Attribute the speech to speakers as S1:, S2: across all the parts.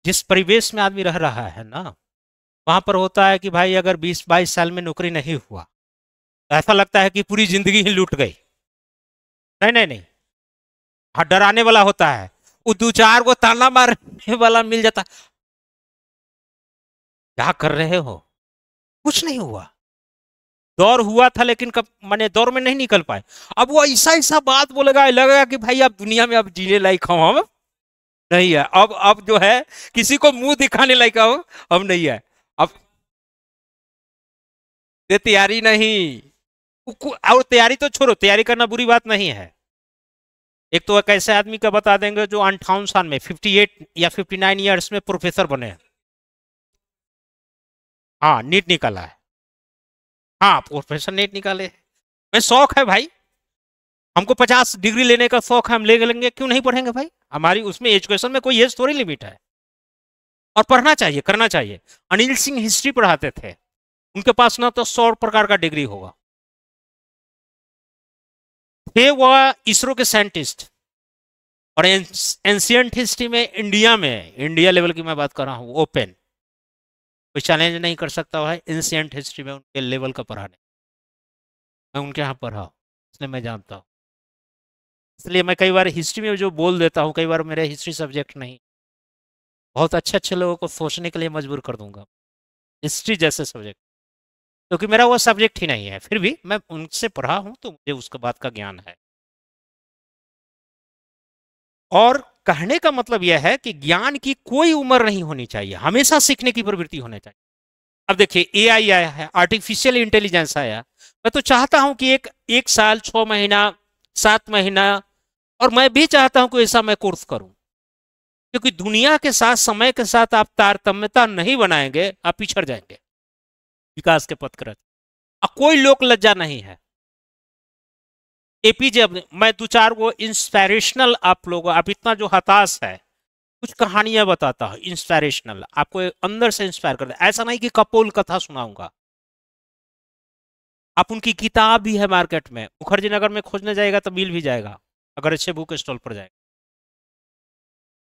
S1: जिस परिवेश में आदमी रह रहा है ना, वहां पर होता है कि भाई अगर 20-22 साल में नौकरी नहीं हुआ तो ऐसा लगता है कि पूरी जिंदगी ही लूट गई। नहीं नहीं नहीं, हाँ डराने वाला होता है। वो दो चार को ताना मारने वाला मिल जाता, क्या कर रहे हो, कुछ नहीं हुआ। दौर हुआ था लेकिन कब मैंने दौर में नहीं निकल पाए। अब वो ऐसा ऐसा बात बोलेगा, लगेगा कि भाई अब दुनिया में अब जीने लायक हम नहीं है। अब जो है किसी को मुंह दिखाने लायक अब नहीं है। अब ये तैयारी नहीं, और तैयारी तो छोड़ो, तैयारी करना बुरी बात नहीं है। एक तो एक ऐसे आदमी का बता देंगे जो 58 साल में 58 या 59 ईयर्स में प्रोफेसर बने हैं। हाँ नीट निकाला है। हाँ प्रोफेसर नीट निकाले। मैं शौक है भाई, हमको 50 डिग्री लेने का शौक है, हम ले लेंगे, क्यों नहीं पढ़ेंगे भाई। हमारी उसमें एजुकेशन में कोई एज थोड़ी लिमिट है। और पढ़ना चाहिए, करना चाहिए। अनिल सिंह हिस्ट्री पढ़ाते थे, उनके पास ना तो 100 प्रकार का डिग्री होगा। थे वह इसरो के साइंटिस्ट। और एंशियंट हिस्ट्री में इंडिया में, इंडिया लेवल की मैं बात कर रहा हूँ, ओपन, कोई चैलेंज नहीं कर सकता है एंशियंट हिस्ट्री में उनके लेवल का पढ़ाने। मैं उनके यहाँ पढ़ा हूँ, इसलिए मैं जानता हूँ। इसलिए मैं कई बार हिस्ट्री में जो बोल देता हूँ, कई बार मेरे हिस्ट्री सब्जेक्ट नहीं, बहुत अच्छे अच्छे लोगों को सोचने के लिए मजबूर कर दूंगा हिस्ट्री जैसे सब्जेक्ट, क्योंकि मेरा वो सब्जेक्ट ही नहीं है। फिर भी मैं उनसे पढ़ा हूँ तो मुझे उसके बात का ज्ञान है। और कहने का मतलब यह है कि ज्ञान की कोई उम्र नहीं होनी चाहिए, हमेशा सीखने की प्रवृत्ति होनी चाहिए। अब देखिए एआई आया है, आर्टिफिशियल इंटेलिजेंस आया, मैं तो चाहता हूं कि एक एक साल 6 महीना 7 महीना, और मैं भी चाहता हूं कि ऐसा मैं कोर्स करूं, क्योंकि दुनिया के साथ समय के साथ आप तारतम्यता नहीं बनाएंगे, आप पिछड़ जाएंगे विकास के पथ पर। अब कोई लोक लज्जा नहीं है। एपीजे मैं दो चार वो इंस्पायरेशनल आप लोगों, आप इतना जो हताश है, कुछ कहानियां बताता हूं इंस्पायरेशनल, आपको अंदर से इंस्पायर कर दे। ऐसा नहीं कि कपोल कथा सुनाऊंगा, आप उनकी किताब भी है मार्केट में, मुखर्जी नगर में खोजने जाएगा तो मिल भी जाएगा, अगर अच्छे बुक स्टॉल पर जाएगा।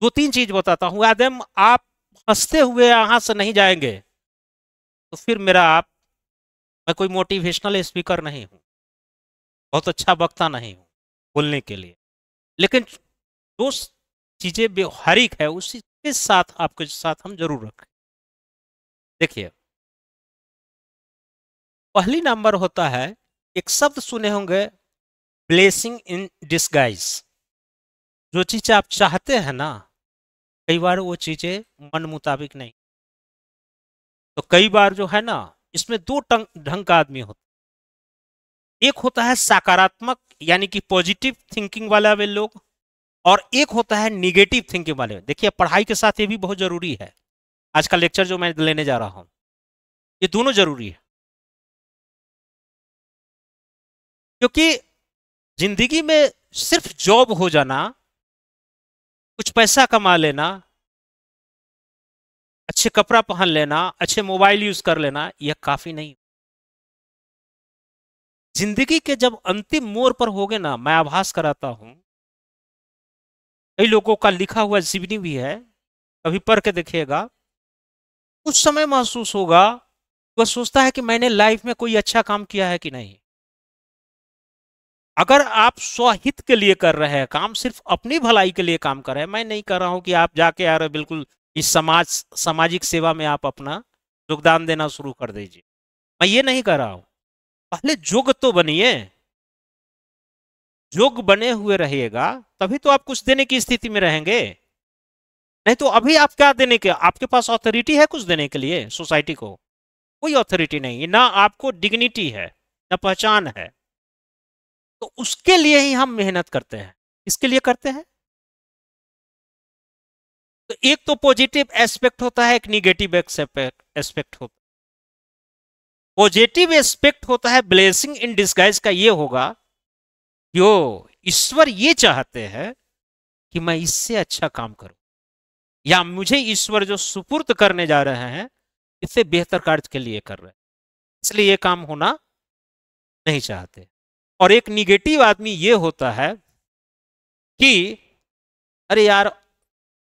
S1: दो तीन चीज बताता हूँ, आदम आप हंसते हुए यहां से नहीं जाएंगे तो फिर मेरा आप, मैं कोई मोटिवेशनल स्पीकर नहीं हूँ, बहुत अच्छा वक्ता नहीं हूँ बोलने के लिए, लेकिन जो चीजें व्यवहारिक है उसी के साथ आपके साथ हम जरूर रखें। देखिए, पहली नंबर होता है, एक शब्द सुने होंगे, ब्लेसिंग इन डिस्गाइज। जो चीज आप चाहते हैं ना, कई बार वो चीजें मन मुताबिक नहीं, तो कई बार जो है ना, इसमें दो ढंग का आदमी होता है। एक होता है सकारात्मक यानी कि पॉजिटिव थिंकिंग वाला वे लोग, और एक होता है निगेटिव थिंकिंग वाले। देखिए पढ़ाई के साथ ये भी बहुत जरूरी है, आज का लेक्चर जो मैं लेने जा रहा हूं, ये दोनों जरूरी है। क्योंकि जिंदगी में सिर्फ जॉब हो जाना, कुछ पैसा कमा लेना, अच्छे कपड़ा पहन लेना, अच्छे मोबाइल यूज कर लेना, यह काफी नहीं। जिंदगी के जब अंतिम मोड़ पर होगे ना, मैं आभास कराता हूं, कई लोगों का लिखा हुआ जीवनी भी है, कभी पढ़ के देखिएगा, उस समय महसूस होगा, वह सोचता है कि मैंने लाइफ में कोई अच्छा काम किया है कि नहीं। अगर आप स्वहित के लिए कर रहे हैं काम, सिर्फ अपनी भलाई के लिए काम कर रहे हैं, मैं नहीं कर रहा हूं कि आप जाके यार बिल्कुल इस सामाजिक सेवा में आप अपना योगदान देना शुरू कर दीजिए, मैं ये नहीं कर रहा हूं। पहले जोग तो बनिए, जोग बने हुए रहिएगा, तभी तो आप कुछ देने की स्थिति में रहेंगे। नहीं तो अभी आप क्या देने के, आपके पास ऑथोरिटी है कुछ देने के लिए सोसाइटी को? कोई ऑथोरिटी नहीं है, ना आपको डिग्निटी है, ना पहचान है। तो उसके लिए ही हम मेहनत करते हैं। इसके लिए करते हैं। तो एक तो पॉजिटिव एस्पेक्ट होता है, एक निगेटिव एस्पेक्ट होता है। पॉजिटिव एस्पेक्ट होता है ब्लेसिंग इन डिस्गाइज का, ये होगा यो ईश्वर ये चाहते हैं कि मैं इससे अच्छा काम करूं, या मुझे ईश्वर जो सुपुर्द करने जा रहे हैं इससे बेहतर कार्य के लिए कर रहे हैं, इसलिए ये काम होना नहीं चाहते। और एक निगेटिव आदमी ये होता है कि अरे यार,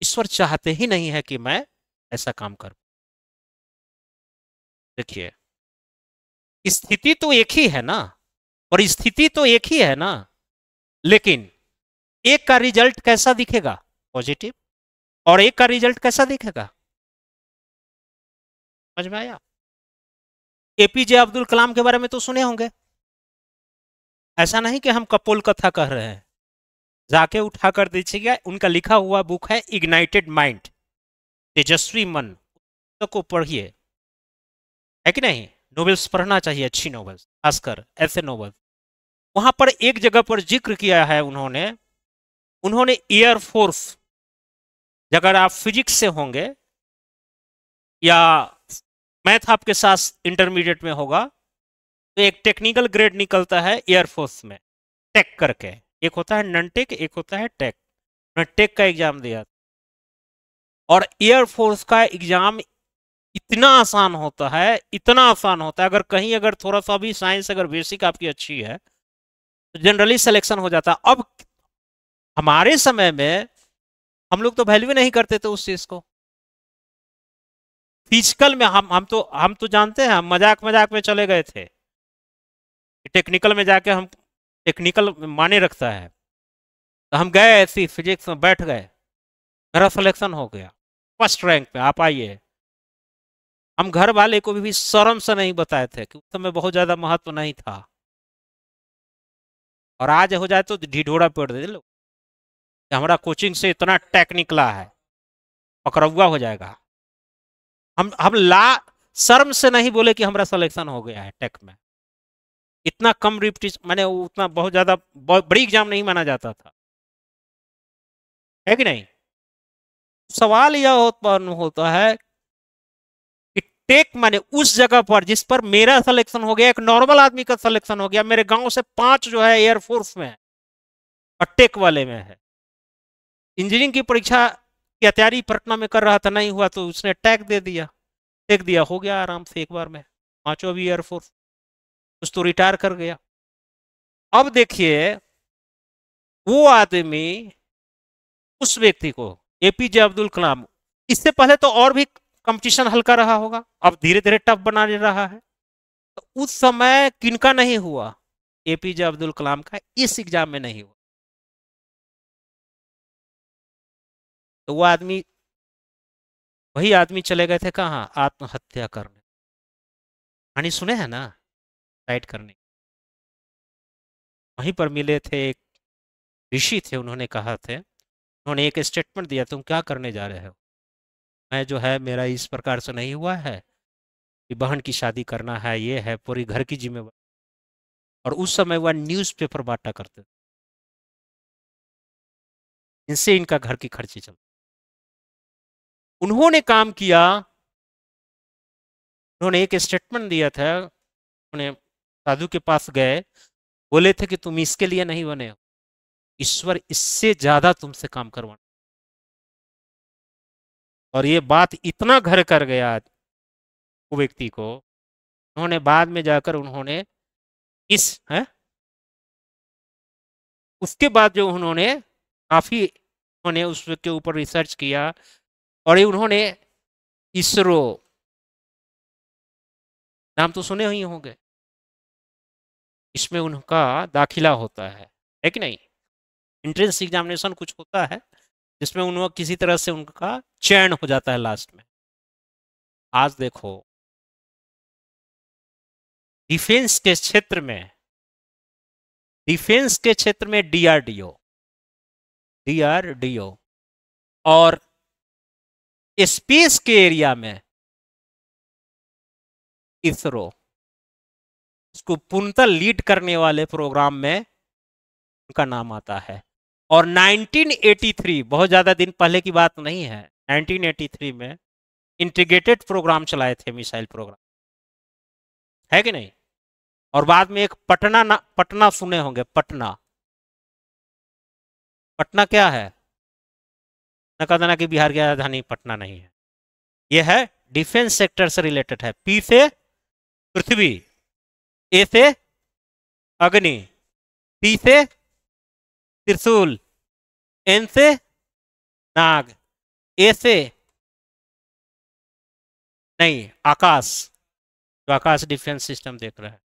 S1: ईश्वर चाहते ही नहीं है कि मैं ऐसा काम कर। देखिए, स्थिति तो एक ही है ना, और स्थिति तो एक ही है ना, लेकिन एक का रिजल्ट कैसा दिखेगा, पॉजिटिव, और एक का रिजल्ट कैसा दिखेगा। समझ में आया। एपीजे अब्दुल कलाम के बारे में तो सुने होंगे, ऐसा नहीं कि हम कपोल कथा कह रहे हैं, जाके उठा कर दीजिएगा, उनका लिखा हुआ बुक है इग्नाइटेड माइंड, तेजस्वी मन, को पढ़िए, है कि नहीं। नोवेल्स पढ़ना चाहिए, अच्छी नोवेल्स, खासकर ऐसे नोवेल्स। वहां पर एक जगह पर जिक्र किया है उन्होंने, उन्होंने एयरफोर्स, अगर आप फिजिक्स से होंगे या मैथ आपके साथ इंटरमीडिएट में होगा, तो एक टेक्निकल ग्रेड निकलता है एयरफोर्स में, टेक करके, एक होता है नन टेक, एक होता है टेक। मैं टेक का एग्जाम दिया, और एयरफोर्स का एग्जाम इतना आसान होता है, इतना आसान होता है, अगर कहीं अगर थोड़ा सा भी साइंस अगर बेसिक आपकी अच्छी है तो जनरली सिलेक्शन हो जाता है। अब हमारे समय में हम लोग तो वैल्यू नहीं करते थे उस चीज को। फिजिकल में हम तो जानते हैं, हम मजाक मजाक में चले गए थे, टेक्निकल में जाके हम, टेक्निकल माने रखता है, तो हम गए ऐसी फिजिक्स में बैठ गए, मेरा सिलेक्शन हो गया फर्स्ट रैंक पे, आप आइए। हम घर वाले को भी शर्म से नहीं बताए थे कि उस समय बहुत ज्यादा महत्व नहीं था, और आज हो जाए तो ढिढोरा पेड़ दे लो, हमारा कोचिंग से इतना टेक निकला है, पकड़ुआ हो जाएगा। हम ला शर्म से नहीं बोले कि हमारा सिलेक्शन हो गया है टेक में। इतना कम रिपीटिशन, मैंने उतना बहुत ज्यादा बड़ी एग्जाम नहीं माना जाता था, है कि नहीं। सवाल यह उत्पन्न होता है कि टेक माने उस जगह पर जिस पर मेरा सिलेक्शन हो गया, एक नॉर्मल आदमी का सिलेक्शन हो गया, मेरे गांव से 5 जो है एयरफोर्स में है और टेक वाले में है। इंजीनियरिंग की परीक्षा की तैयारी पटना में कर रहा था, नहीं हुआ तो उसने टैग दे दिया, टेक दिया, हो गया आराम से एक बार में, 5 भी एयरफोर्स, कुछ तो रिटायर कर गया। अब देखिए, वो आदमी, उस व्यक्ति को, एपीजे अब्दुल कलाम, इससे पहले तो और भी कंपटीशन हल्का रहा होगा, अब धीरे धीरे टफ बना रहा है, तो उस समय किनका नहीं हुआ, एपीजे अब्दुल कलाम का इस एग्जाम में नहीं हुआ। तो वो आदमी, वही आदमी चले गए थे कहाँ, आत्महत्या करने। कहानी सुने हैं ना, साइड करने। वहीं पर मिले थे, एक ऋषि थे, उन्होंने कहा थे, उन्होंने एक स्टेटमेंट दिया, तुम क्या करने जा रहे हो, मैं जो है मेरा इस प्रकार से नहीं हुआ है कि बहन की शादी करना है, ये है पूरी घर की जिम्मेवारी। और उस समय वह न्यूज़पेपर बांटा करते थे, इनसे इनका घर की खर्ची चलती। उन्होंने काम किया, उन्होंने एक स्टेटमेंट दिया था, उन्हें साधु के पास गए, बोले थे कि तुम इसके लिए नहीं बने हो, ईश्वर इससे ज्यादा तुमसे काम करवाना। और ये बात इतना घर कर गया वो व्यक्ति को, उन्होंने बाद में जाकर उन्होंने इस है, उसके बाद जो उन्होंने काफी, उन्होंने उसके ऊपर रिसर्च किया, और ये उन्होंने इसरो, नाम तो सुने ही होंगे, इसमें उनका दाखिला होता है कि नहीं। एंट्रेंस एग्जामिनेशन कुछ होता है जिसमें उन्होंने किसी तरह से उनका चयन हो जाता है लास्ट में। आज देखो, डिफेंस के क्षेत्र में, डिफेंस के क्षेत्र में डीआरडीओ, डीआरडीओ, और स्पेस के एरिया में इसरो, उसको पूर्णतः लीड करने वाले प्रोग्राम में उनका नाम आता है। और 1983, बहुत ज्यादा दिन पहले की बात नहीं है, 1983 में इंटीग्रेटेड प्रोग्राम चलाए थे, मिसाइल प्रोग्राम, है कि नहीं। और बाद में एक पटना सुने होंगे, पटना, पटना क्या है, न कहना कि बिहार की राजधानी पटना नहीं है, यह है डिफेंस सेक्टर से रिलेटेड है। पी से पृथ्वी, ए से अग्नि, टी से त्रिशूल, एन से नाग, ए से नहीं, आकाश, जो आकाश डिफेंस सिस्टम देख रहा है,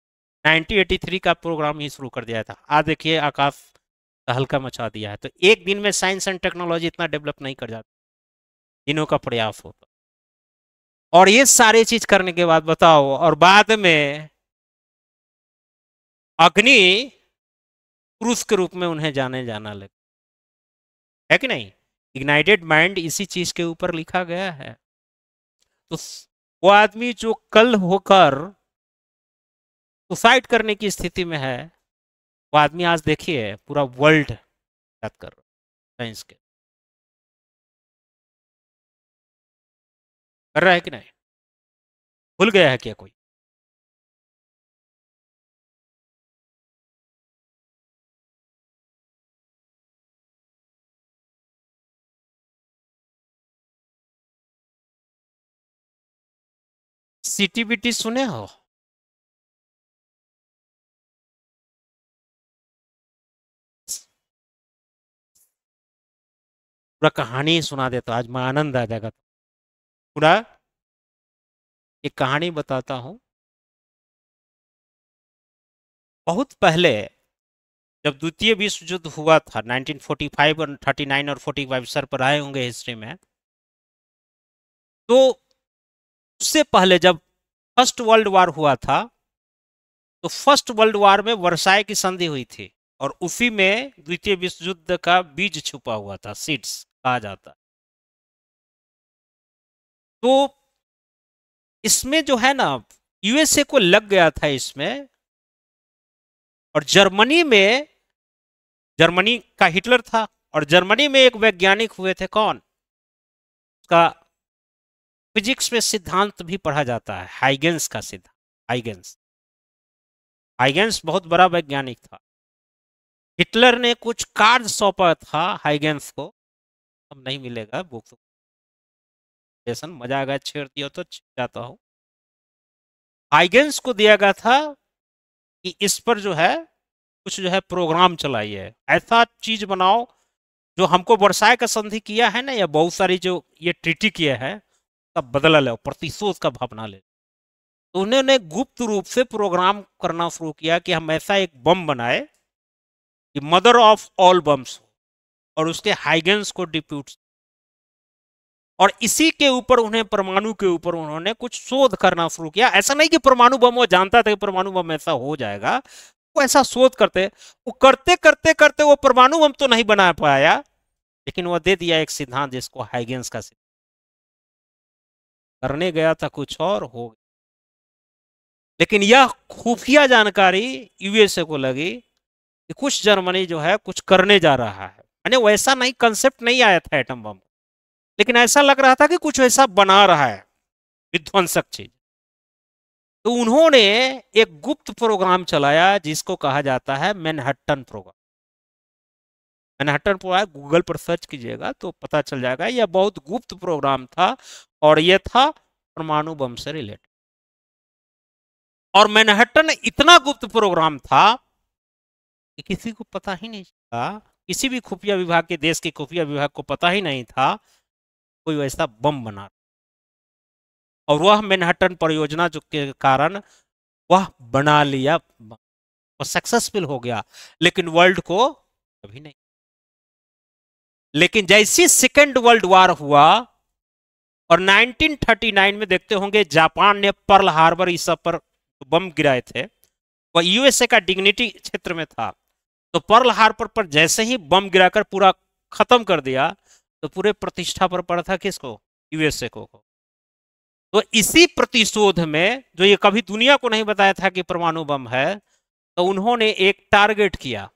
S1: 1983 का प्रोग्राम ही शुरू कर दिया था। आज देखिए आकाश हल्का मचा दिया है। तो एक दिन में साइंस एंड टेक्नोलॉजी इतना डेवलप नहीं कर जाता, दिनों का प्रयास होता। और ये सारी चीज करने के बाद बताओ, और बाद में अग्नि पुरुष के रूप में उन्हें जाने जाना लगे, है कि नहीं? इग्नाइटेड माइंड इसी चीज के ऊपर लिखा गया है। तो वो आदमी जो कल होकर सुसाइड करने की स्थिति में है, वो आदमी आज देखिए पूरा वर्ल्ड याद कर रहा है साइंस के, कर रहा है कि नहीं? भूल गया है क्या कोई? सीटीबीटी सुने हो? पूरा कहानी सुना देता हूँ, आज मैं आनंद आ जाएगा। पूरा एक कहानी बताता हूँ। बहुत पहले जब द्वितीय विश्व युद्ध हुआ था 1945 और 39 और 45, सर पर आए होंगे हिस्ट्री में। तो उससे पहले जब फर्स्ट वर्ल्ड वॉर हुआ था, तो फर्स्ट वर्ल्ड वॉर में वर्साई की संधि हुई थी, और उसी में द्वितीय विश्व युद्ध का बीज छुपा हुआ था, सीड्स कहा जाता। तो इसमें जो है ना, यूएसए को लग गया था इसमें। और जर्मनी का हिटलर था, और जर्मनी में एक वैज्ञानिक हुए थे, कौन? उसका फिजिक्स में सिद्धांत भी पढ़ा जाता है, हाइगेंस का सिद्धांत। हाइगेंस हाइगेंस बहुत बड़ा वैज्ञानिक था। हिटलर ने कुछ कार्य सौंपा था हाइगेंस को, अब नहीं मिलेगा बुक, जैसन मजा आ गया, छेड़ दिया तो जाता हूँ। हाइगेंस को दिया गया था कि इस पर जो है कुछ जो है प्रोग्राम चलाइए, ऐसा चीज बनाओ जो हमको वर्साय का संधि किया है ना, या बहुत सारी जो ये ट्रीटी किया है, का बदला ले, प्रतिशोध का भावना ले। तो उन्होंने गुप्त रूप से प्रोग्राम करना शुरू किया कि हम ऐसा एक बम बनाए कि मदर ऑफ ऑल बम्स हो, और उसके हाइगेंस को डिप्यूट, और इसी के ऊपर उन्हें परमाणु के ऊपर उन्होंने कुछ शोध करना शुरू किया। ऐसा नहीं कि परमाणु बम वो जानता था कि परमाणु बम ऐसा हो जाएगा, वो ऐसा शोध करते, वो करते करते करते वो परमाणु बम तो नहीं बना पाया, लेकिन वो दे दिया एक सिद्धांत जिसको हाइगेंस का सिद्धांत। करने गया था कुछ और हो गया। लेकिन यह खुफिया जानकारी यूएसए को लगी कि कुछ जर्मनी जो है कुछ करने जा रहा है, यानी वैसा नहीं, कंसेप्ट नहीं आया था एटम बम, लेकिन ऐसा लग रहा था कि कुछ ऐसा बना रहा है विध्वंसक चीज। तो उन्होंने एक गुप्त प्रोग्राम चलाया जिसको कहा जाता है Manhattan program. Manhattan program Google पर सर्च कीजिएगा तो पता चल जाएगा, यह बहुत गुप्त प्रोग्राम था, और यह था परमाणु बम से रिलेटेड। और मैनहट्टन इतना गुप्त प्रोग्राम था कि किसी को पता ही नहीं था, किसी भी खुफिया विभाग के, देश के खुफिया विभाग को पता ही नहीं था कोई वैसा बम बना। और वह मैनहट्टन परियोजना जो के कारण वह बना लिया, वो सक्सेसफुल हो गया, लेकिन वर्ल्ड को कभी नहीं। लेकिन जैसी सेकेंड वर्ल्ड वॉर हुआ, और 1939 में देखते होंगे जापान ने पर्ल हार्बर इस सब पर बम गिराए थे, वह यूएसए का डिग्निटी क्षेत्र में था। तो पर्ल हार्बर पर जैसे ही बम गिराकर पूरा खत्म कर दिया, तो पूरे प्रतिष्ठा पर पड़ा था किसको? यूएसए को। तो इसी प्रतिशोध में, जो ये कभी दुनिया को नहीं बताया था कि परमाणु बम है, तो उन्होंने एक टारगेट किया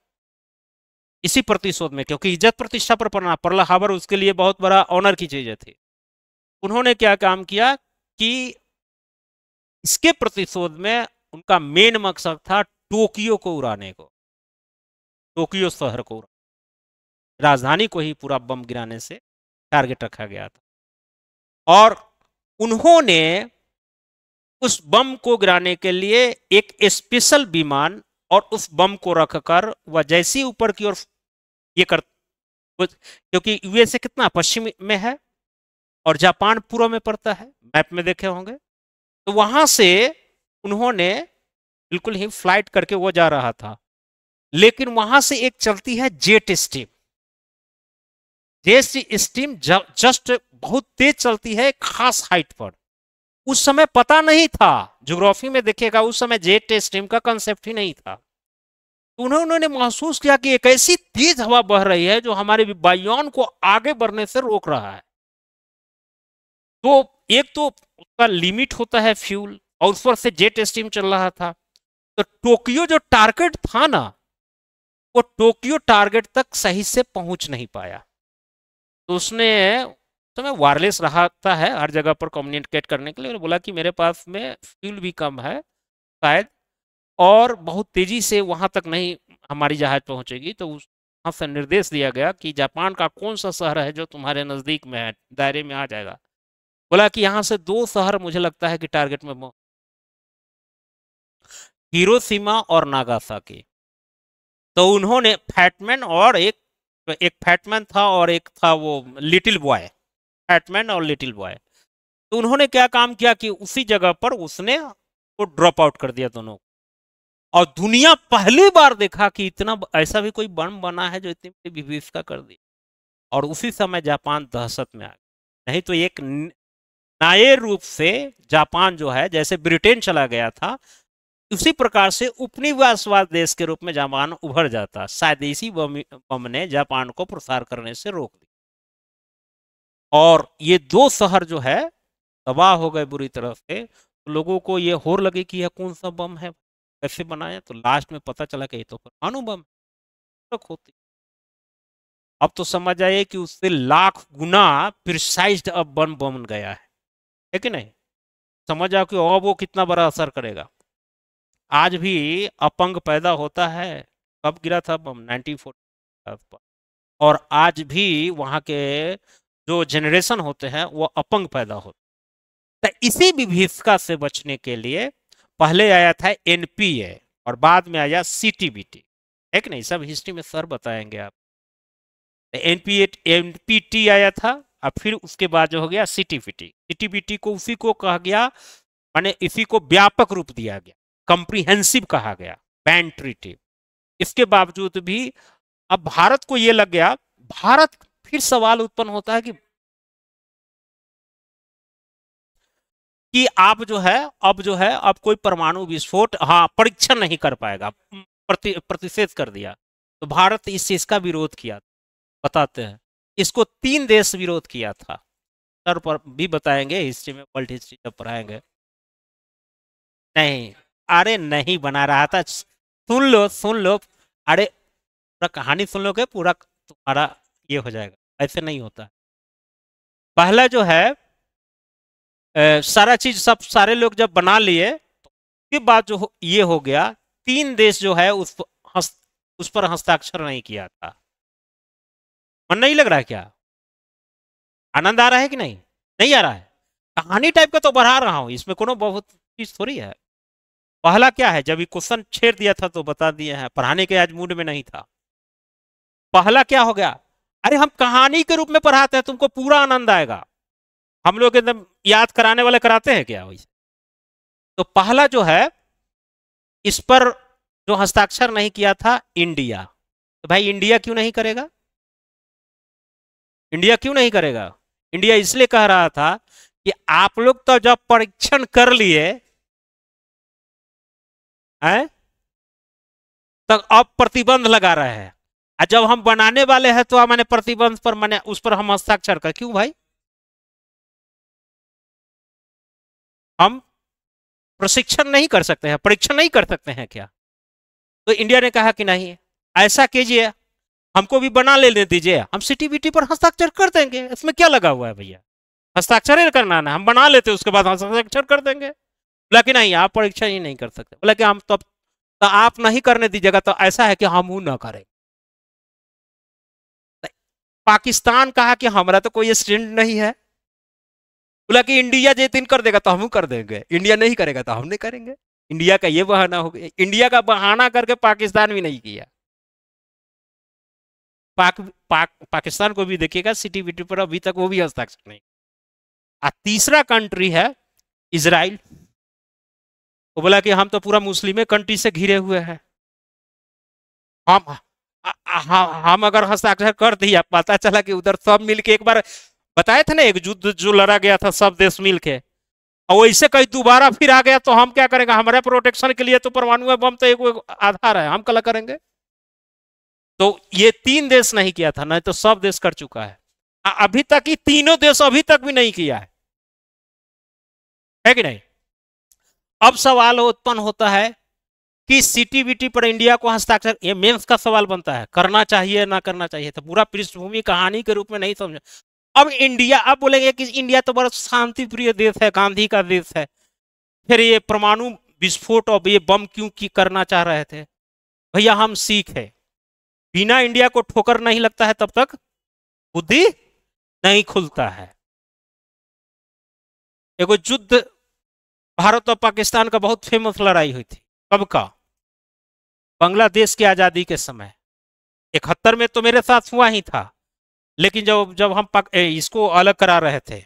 S1: इसी प्रतिशोध में, क्योंकि इज्जत प्रतिष्ठा पर पड़ना, पर्ल हार्बर उसके लिए बहुत बड़ा ऑनर की चीज थी। उन्होंने क्या काम किया कि इसके प्रतिशोध में उनका मेन मकसद था टोक्यो को उड़ाने को, टोक्यो शहर को, राजधानी को ही पूरा बम गिराने से टारगेट रखा गया था। और उन्होंने उस बम को गिराने के लिए एक स्पेशल विमान और उस बम को रखकर वह जैसी ऊपर की ओर ये कर, क्योंकि यूएसए कितना पश्चिम में है, और जापान पूर्व में पड़ता है, मैप में देखे होंगे। तो वहां से उन्होंने बिल्कुल ही फ्लाइट करके वो जा रहा था, लेकिन वहां से एक चलती है jet stream. Jet stream just बहुत तेज चलती है खास हाइट पर। उस समय पता नहीं था, ज्योग्राफी में देखिएगा उस समय जेट स्ट्रीम का कंसेप्ट ही नहीं था। तो उन्होंने महसूस किया कि एक ऐसी तेज हवा बह रही है जो हमारे वायुयान को आगे बढ़ने से रोक रहा है। तो एक तो उसका लिमिट होता है फ्यूल, और उस पर से जेट स्ट्रीम चल रहा था। तो टोक्यो जो टारगेट था ना, वो टोक्यो टारगेट तक सही से पहुंच नहीं पाया। तो उसने तो मैं वायरलेस रहता है हर जगह पर कम्युनिकेट करने के लिए, बोला कि मेरे पास में फ्यूल भी कम है शायद, और बहुत तेजी से वहां तक नहीं हमारी जहाज पहुंचेगी। तो वहां से निर्देश दिया गया कि जापान का कौन सा शहर है जो तुम्हारे नजदीक में है, दायरे में आ जाएगा। बोला कि यहाँ से 2 शहर मुझे लगता है कि टारगेट में, हिरोशिमा और नागासाकी। तो उन्होंने फैटमैन और एक फैटमैन था और एक था वो लिटिल बॉय, फैटमैन और लिटिल बॉय। तो उन्होंने क्या काम किया कि उसी जगह पर उसने वो ड्रॉप आउट कर दिया दोनों। और दुनिया पहली बार देखा कि इतना ऐसा भी कोई बम बना है जो इतनी बड़ी विभीषिका कर दी। और उसी समय जापान दहशत में आ गया। नहीं तो एक नए रूप से जापान जो है, जैसे ब्रिटेन चला गया था, उसी प्रकार से उपनिवेशवाद देश के रूप में जापान उभर जाता। शायद इसी बम ने जापान को प्रसार करने से रोक दिया। और ये 2 शहर जो है तबाह हो गए बुरी तरह से। तो लोगों को ये होड़ लगी कि यह कौन सा बम है, कैसे बनाया। तो लास्ट में पता चला कि ये तो परमाणु बम होती। अब तो समझ आइए कि उससे लाख गुना प्रिसाइज्ड अब बम बन गया है कि नहीं। समझ आओ कि अब वो कितना बड़ा असर करेगा। आज भी अपंग पैदा होता है। कब गिरा था बम? 1940। और आज भी वहां के जो जनरेशन होते हैं वो अपंग पैदा होते हैं। तो इसी विभीषिका से बचने के लिए पहले आया था एनपीए और बाद में आया सीटीबीटी, है कि नहीं। सब हिस्ट्री में सर बताएंगे आप। एनपीटी आया था और फिर उसके बाद जो हो गया सीटीबीटी। सीटीबीटी को उसी को कहा गया, माने इसी को व्यापक रूप दिया गया, कंप्रीहेंसिव कहा गया, बैंड ट्रीटी। इसके बावजूद भी अब भारत को यह लग गया, भारत फिर सवाल उत्पन्न होता है कि आप जो है अब जो है अब कोई परमाणु विस्फोट हाँ परीक्षण नहीं कर पाएगा, प्रतिषेध कर दिया। तो भारत इस चीज का विरोध किया। बताते हैं इसको 3 देश विरोध किया था। सर पर भी बताएंगे हिस्ट्री में, वर्ल्ड हिस्ट्री जब पढ़ाएंगे। नहीं, अरे नहीं बना रहा था, सुन लो सुन लो। अरे पूरा कहानी सुन लोगे पूरा तुम्हारा ये हो जाएगा। ऐसे नहीं होता। पहला जो है सारा चीज सब सारे लोग जब बना लिए तो उसके बाद जो ये हो गया, 3 देश जो है उस पर हस्ताक्षर नहीं किया था। मन नहीं लग रहा है क्या? आनंद आ रहा है कि नहीं? नहीं आ रहा है? कहानी टाइप का तो बढ़ा रहा हूं, इसमें कोनो बहुत चीज थोड़ी है। पहला क्या है, जब ये क्वेश्चन छेड़ दिया था तो बता दिए हैं, पढ़ाने के आज मूड में नहीं था। पहला क्या हो गया, अरे हम कहानी के रूप में पढ़ाते हैं, तुमको पूरा आनंद आएगा। हम लोग एकदम याद कराने वाले कराते हैं क्या वैसे? तो पहला जो है इस पर जो हस्ताक्षर नहीं किया था इंडिया। तो भाई इंडिया क्यों नहीं करेगा? इंडिया क्यों नहीं करेगा? इंडिया इसलिए कह रहा था कि आप लोग तो जब परीक्षण कर लिए हैं तो अब प्रतिबंध लगा रहे हैं, और जब हम बनाने वाले हैं तो मैंने प्रतिबंध पर मैंने उस पर हम हस्ताक्षर कर क्यों भाई? हम प्रशिक्षण नहीं कर सकते हैं, परीक्षण नहीं कर सकते हैं क्या? तो इंडिया ने कहा कि नहीं, ऐसा कीजिए, हमको भी बना लेने दीजिए, हम सीटीबीटी पर हस्ताक्षर कर देंगे, इसमें क्या लगा हुआ है भैया? हस्ताक्षर ही करना ना, हम बना लेते उसके बाद हस्ताक्षर कर देंगे। बोला कि नहीं आप परीक्षा ही नहीं कर सकते। बोला कि हम तो आप नहीं करने दीजिएगा तो ऐसा है कि हम ना करें। पाकिस्तान कहा कि हमारा तो कोई स्टैंड नहीं है। बोला कि इंडिया जे दिन कर देगा तो हम कर देंगे, इंडिया नहीं करेगा तो हम नहीं करेंगे। इंडिया का ये बहाना हो गया, इंडिया का बहाना करके पाकिस्तान भी नहीं किया। पाकिस्तान को भी देखिएगा सीटीबीटी पर अभी तक वो भी हस्ताक्षर नहीं। और तीसरा कंट्री है इजराइल। वो बोला कि हम तो पूरा मुस्लिम कंट्री से घिरे हुए हैं, हम हम अगर हस्ताक्षर कर दिया, पता चला कि उधर सब मिलके एक बार बताए थे ना एक युद्ध जो लड़ा गया था सब देश मिलके, और वैसे कहीं दोबारा फिर आ गया तो हम क्या करेंगे? हमारे प्रोटेक्शन के लिए तो परमाणु बम तो एक आधार है, हम कला करेंगे। तो ये 3 देश नहीं किया था, नहीं तो सब देश कर चुका है। अभी तक ही तीनों देश अभी तक भी नहीं किया है कि नहीं? अब सवाल उत्पन्न होता है कि सीटीबीटी पर इंडिया को हस्ताक्षर, ये मेंस का सवाल बनता है, करना चाहिए ना करना चाहिए, तो पूरा पृष्ठभूमि कहानी के रूप में नहीं समझे। अब इंडिया, अब बोलेंगे कि इंडिया तो बड़ा शांति प्रिय देश है, गांधी का देश है, फिर ये परमाणु विस्फोट और ये बम क्यों की करना चाह रहे थे? भैया हम सिख है, बिना इंडिया को ठोकर नहीं लगता है तब तक बुद्धि नहीं खुलता है। एगो युद्ध भारत और पाकिस्तान का बहुत फेमस लड़ाई हुई थी, कब का? बांग्लादेश की आजादी के समय। 71 में तो मेरे साथ हुआ ही था, लेकिन जब जब हम इसको अलग करा रहे थे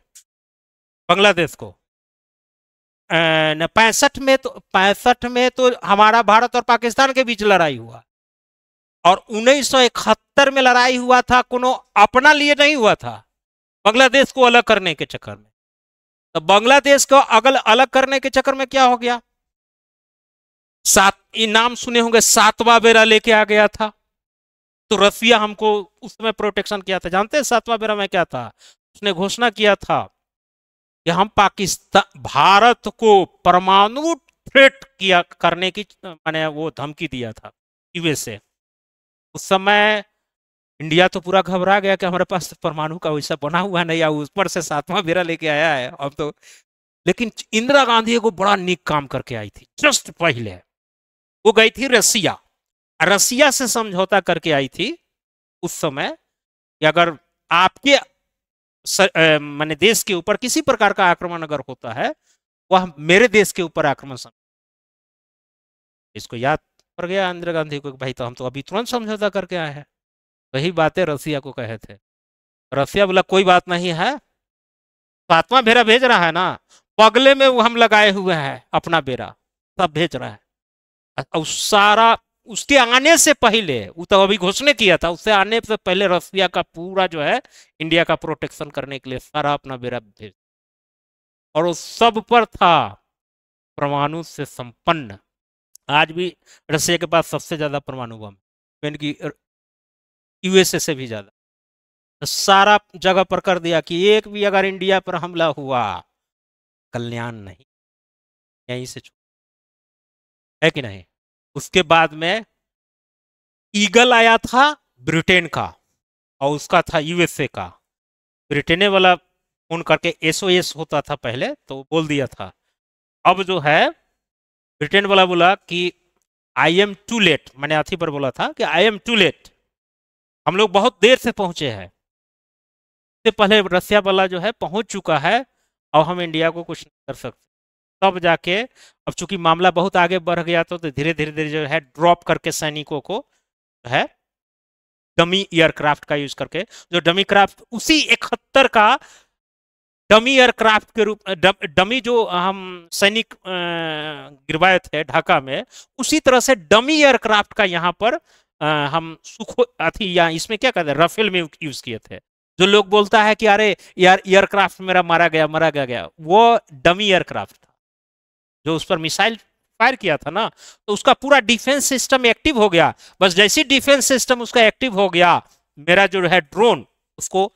S1: बांग्लादेश को, 65 में तो हमारा भारत और पाकिस्तान के बीच लड़ाई हुआ, और 1971 में लड़ाई हुआ था, कोनो अपना लिए नहीं हुआ था, बांग्लादेश को अलग करने के चक्कर में। तो बांग्लादेश को अलग करने के चक्कर में क्या हो गया? नाम सुने होंगे, 7वां बेरा लेके आ गया था। तो रसिया हमको उस समय प्रोटेक्शन किया था, जानते हैं 7वां बेरा में क्या था? उसने घोषणा किया था कि हम पाकिस्तान, भारत को परमाणु थ्रेट किया करने की मैंने वो धमकी दिया था यूएसए। उस समय इंडिया तो पूरा घबरा गया कि हमारे पास परमाणु का वैसा बना हुआ नहीं, या ऊपर से 7वां बेरा लेके आया है अब तो। लेकिन इंदिरा गांधी को बड़ा नीक काम करके आई थी। जस्ट पहले वो गई थी रसिया, रसिया से समझौता करके आई थी उस समय कि अगर आपके माने देश के ऊपर किसी प्रकार का आक्रमण अगर होता है, वह मेरे देश के ऊपर आक्रमण। इसको याद पड़ गया इंदिरा गांधी को, भाई तो हम तो अभी तुरंत समझौता करके आए हैं। वही बातें रसिया को कहे थे। रसिया बोला कोई बात नहीं है, 7वां बेरा भेज रहा है ना, बगले में वो हम लगाए हुए हैं अपना बेरा, सब भेज रहा है। और सारा उसके आने से पहले, वो तो अभी घोषणा किया था, उससे आने से पहले रसिया का पूरा जो है इंडिया का प्रोटेक्शन करने के लिए सारा अपना बेरा भेज, और वो सब पर था परमाणु से संपन्न। आज भी रसिया के पास सबसे ज्यादा परमाणु बम, यानी कि यूएसए से भी ज्यादा। तो सारा जगह पर कर दिया कि एक भी अगर इंडिया पर हमला हुआ, कल्याण नहीं, यहीं से है कि नहीं? उसके बाद में ईगल आया था ब्रिटेन का, और उसका था यूएसए का। ब्रिटेन वाला फोन करके एसओएस होता था पहले, तो बोल दिया था। अब जो है ब्रिटेन वाला बोला कि आई एम टू लेट, मैंने अथी पर बोला था कि आई एम टू लेट, हम लोग बहुत देर से पहुंचे हैं, इससे पहले रसिया वाला जो है पहुंच चुका है, और हम इंडिया को कुछ नहीं कर सकते। तब जाके, अब चूंकि मामला बहुत आगे बढ़ गया तो धीरे धीरे धीरे जो है ड्रॉप करके सैनिकों को है डमी एयरक्राफ्ट का यूज करके, जो डमी क्राफ्ट उसी 71 का डमी एयरक्राफ्ट के रूप, डमी जो हम सैनिक गिरवाए थे ढाका में, उसी तरह से डमी एयरक्राफ्ट का यहाँ पर हम सुखो अथी या इसमें क्या कहते हैं राफेल में यूज किए थे। जो लोग बोलता है कि अरे यार एयरक्राफ्ट मेरा मारा गया, वो डमी एयरक्राफ्ट था। जो उस पर मिसाइल फायर किया था ना, तो उसका पूरा डिफेंस सिस्टम एक्टिव हो गया। बस जैसी डिफेंस सिस्टम उसका एक्टिव हो गया, मेरा जो है ड्रोन उसको